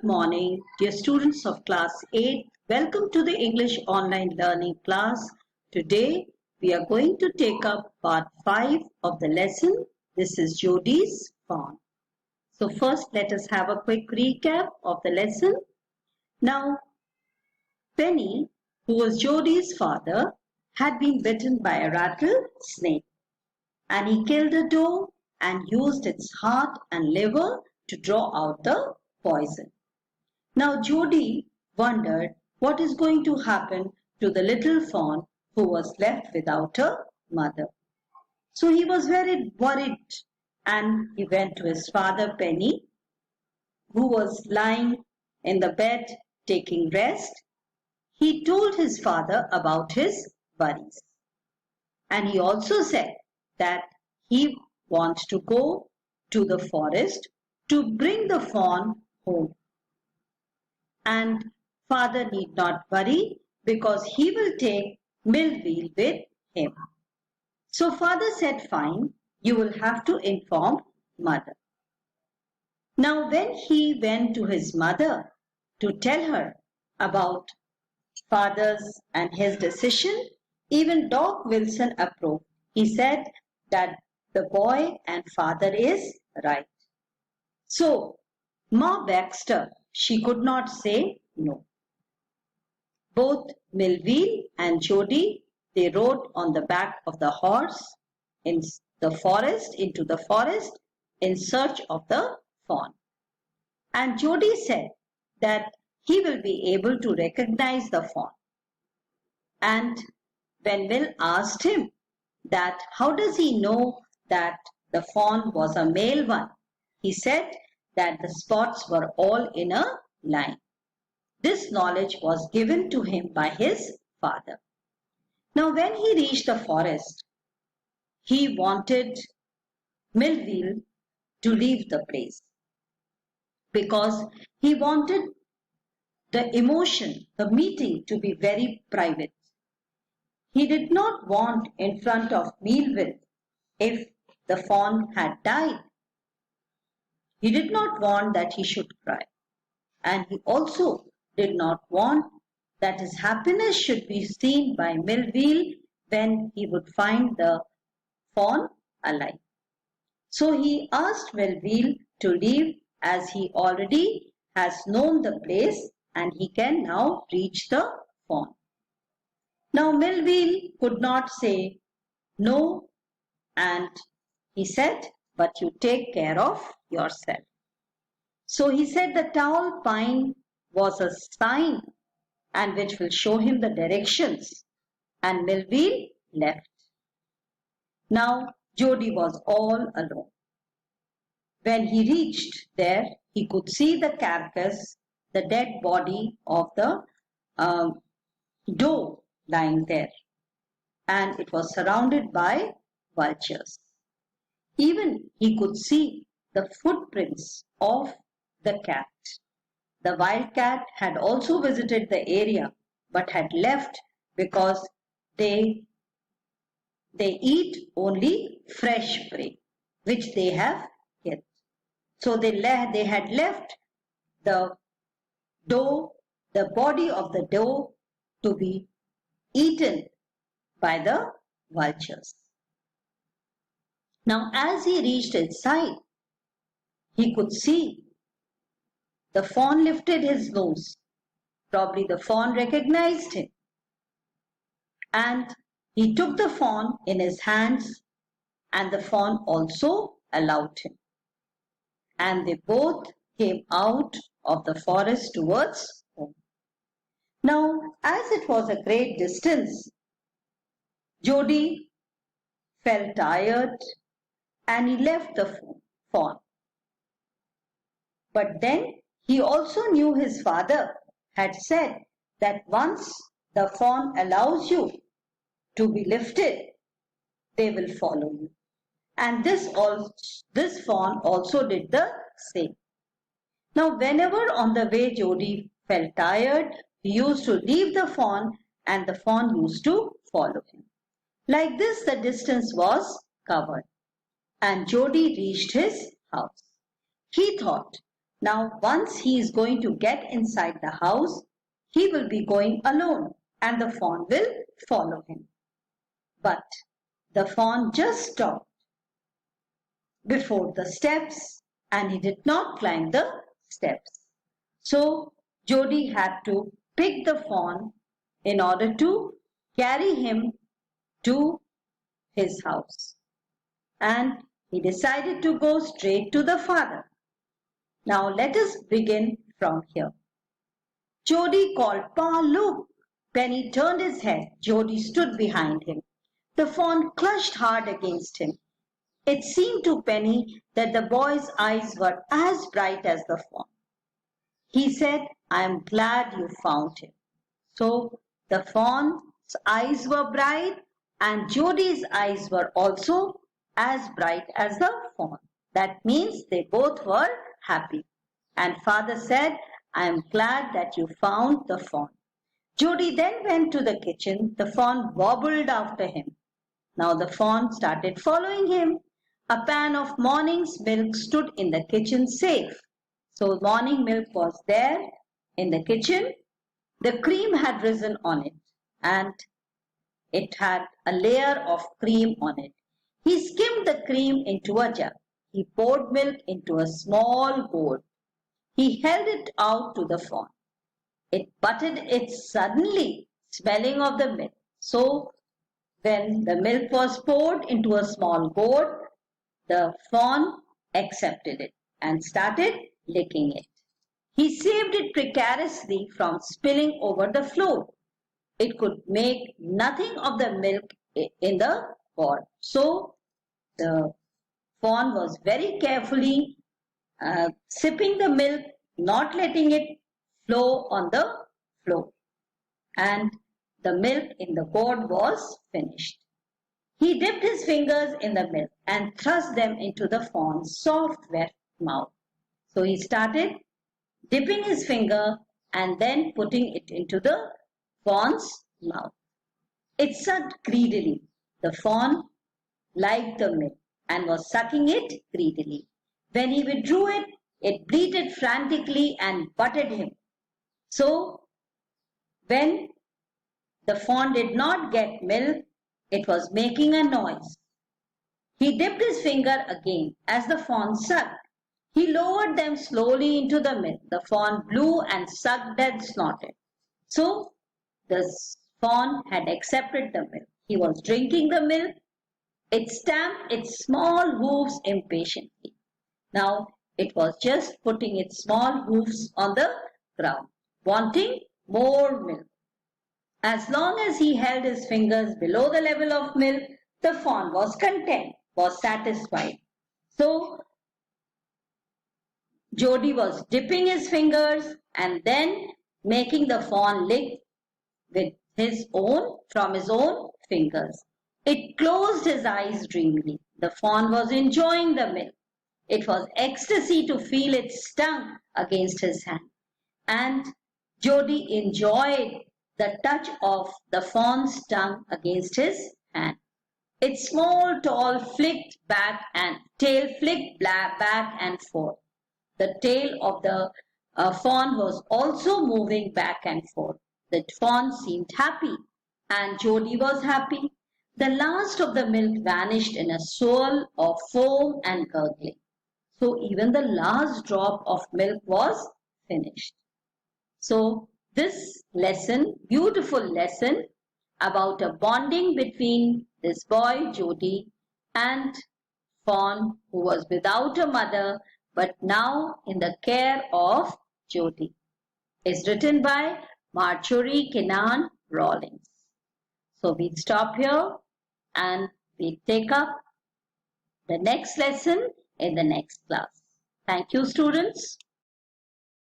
Good morning, dear students of class 8. Welcome to the English online learning class. Today we are going to take up part 5 of the lesson. This is Jody's Fawn. So first let us have a quick recap of the lesson. Now, Penny, who was Jody's father, had been bitten by a rattlesnake, and he killed a doe and used its heart and liver to draw out the poison. Now Jody wondered what is going to happen to the little fawn who was left without a mother. So he was very worried, and he went to his father Penny, who was lying in the bed taking rest. He told his father about his worries, and he also said that he wants to go to the forest to bring the fawn home. And father need not worry because he will take Millville with him. So father said, fine, you will have to inform mother. Now when he went to his mother to tell her about father's and his decision, even Doc Wilson approved. He said that the boy and father is right. So Ma Baxter, she could not say no. Both Millville and Jody, they rode on the back of the horse into the forest in search of the fawn. And Jody said that he will be able to recognize the fawn. And when Mill asked him that how does he know that the fawn was a male one, he said that the spots were all in a line. This knowledge was given to him by his father. Now when he reached the forest, he wanted Millville to leave the place because he wanted the emotion, the meeting to be very private. He did not want in front of Millville if the fawn had died. He did not want that he should cry, and he also did not want that his happiness should be seen by Millville when he would find the fawn alive. So he asked Millville to leave as he already has known the place and he can now reach the fawn. Now Millville could not say no, and he said, but you take care of yourself. So he said the tall pine was a sign and which will show him the directions, and Millville left. Now Jody was all alone. When he reached there, he could see the carcass, the dead body of the doe lying there, and it was surrounded by vultures. Even he could see the footprints of the cat. The wild cat had also visited the area but had left because they eat only fresh prey which they have killed. So they had left the doe, the body of the doe, to be eaten by the vultures. Now as he reached its side, he could see the fawn lifted his nose. Probably the fawn recognized him. And he took the fawn in his hands, and the fawn also allowed him. And they both came out of the forest towards home. Now, as it was a great distance, Jody felt tired and he left the fawn. But then he also knew his father had said that once the fawn allows you to be lifted, they will follow you. And this fawn also did the same. Now whenever on the way Jody felt tired, he used to leave the fawn and the fawn used to follow him. Like this the distance was covered and Jody reached his house. He thought, Now, once he is going to get inside the house, he will be going alone and the fawn will follow him. But the fawn just stopped before the steps and he did not climb the steps. So Jody had to pick the fawn in order to carry him to his house. And he decided to go straight to the father. Now let us begin from here. Jody called, "Pa, look!" Penny turned his head. Jody stood behind him. The fawn clutched hard against him. It seemed to Penny that the boy's eyes were as bright as the fawn. He said, "I am glad you found him." So the fawn's eyes were bright and Jody's eyes were also as bright as the fawn. That means they both were happy. And father said, "I am glad that you found the fawn." Jody then went to the kitchen. The fawn wobbled after him. Now the fawn started following him. A pan of morning's milk stood in the kitchen safe. So morning milk was there in the kitchen. The cream had risen on it and it had a layer of cream on it. He skimmed the cream into a jug. He poured milk into a small bowl. He held it out to the fawn. It butted it suddenly, smelling of the milk. So when the milk was poured into a small bowl, the fawn accepted it and started licking it. He saved it precariously from spilling over the floor. It could make nothing of the milk in the pot. So the fawn was very carefully sipping the milk, not letting it flow on the floor. And the milk in the gourd was finished. He dipped his fingers in the milk and thrust them into the fawn's soft, wet mouth. So he started dipping his finger and then putting it into the fawn's mouth. It sucked greedily. The fawn liked the milk and was sucking it greedily. When he withdrew it, it bleated frantically and butted him. So when the fawn did not get milk, it was making a noise. He dipped his finger again as the fawn sucked. He lowered them slowly into the milk. The fawn blew and sucked and snorted. So the fawn had accepted the milk. He was drinking the milk. It stamped its small hooves impatiently. Now it was just putting its small hooves on the ground, wanting more milk. As long as he held his fingers below the level of milk, the fawn was content, was satisfied. So Jody was dipping his fingers and then making the fawn lick with from his own fingers. It closed his eyes dreamily. The fawn was enjoying the milk. It was ecstasy to feel its tongue against his hand. And Jody enjoyed the touch of the fawn's tongue against his hand. Its small tail flicked back and forth. The tail of the fawn was also moving back and forth. The fawn seemed happy and Jody was happy. The last of the milk vanished in a swirl of foam and gurgling. So even the last drop of milk was finished. So this lesson, beautiful lesson about a bonding between this boy Jody and Fawn, who was without a mother but now in the care of Jody, is written by Marjorie Kinnan Rawlings. So we stop here and we take up the next lesson in the next class. Thank you, students.